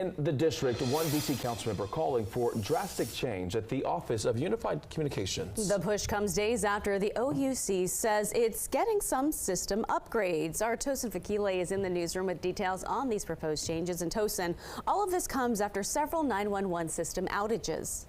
In the district, one DC council member calling for drastic change at the Office of Unified Communications. The push comes days after the OUC says it's getting some system upgrades. Our Tosin Fakile is in the newsroom with details on these proposed changes. And Tosin, all of this comes after several 911 system outages.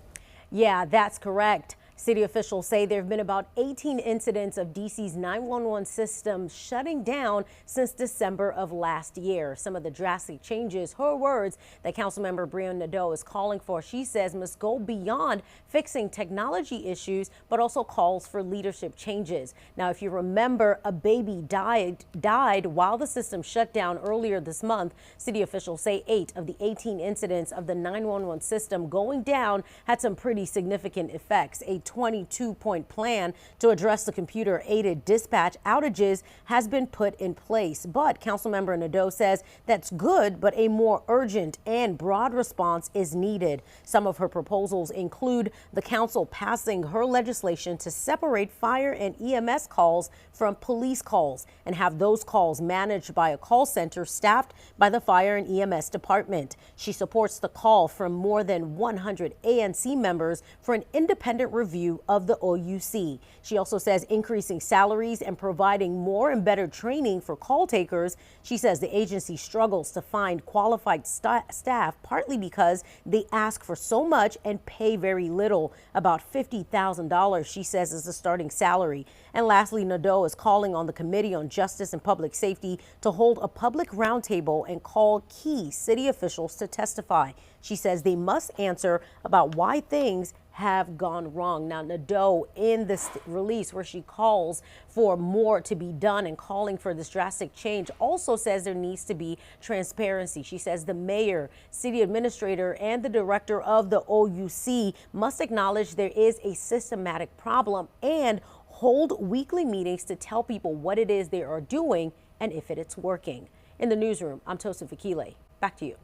Yeah, that's correct. City officials say there have been about 18 incidents of DC's 911 system shutting down since December of last year. Some of the drastic changes, her words, that Councilmember Brianne Nadeau is calling for, she says, must go beyond fixing technology issues, but also calls for leadership changes. Now, if you remember, a baby died while the system shut down earlier this month. City officials say 8 of the 18 incidents of the 911 system going down had some pretty significant effects. A 22-point plan to address the computer-aided dispatch outages has been put in place. But Councilmember Nadeau says that's good, but a more urgent and broad response is needed. Some of her proposals include the council passing her legislation to separate fire and EMS calls from police calls and have those calls managed by a call center staffed by the fire and EMS department. She supports the call from more than 100 ANC members for an independent review of the OUC. She also says increasing salaries and providing more and better training for call takers. She says the agency struggles to find qualified staff, partly because they ask for so much and pay very little. About $50,000, she says, is the starting salary. And lastly, Nadeau is calling on the Committee on Justice and Public Safety to hold a public roundtable and call key city officials to testify. She says they must answer about why things have gone wrong. Now, Nadeau, in this release where she calls for more to be done and calling for this drastic change, also says there needs to be transparency. She says the mayor, city administrator, and the director of the OUC must acknowledge there is a systematic problem and hold weekly meetings to tell people what it is they are doing and if it's working. In the newsroom, I'm Tosin Fakile. Back to you.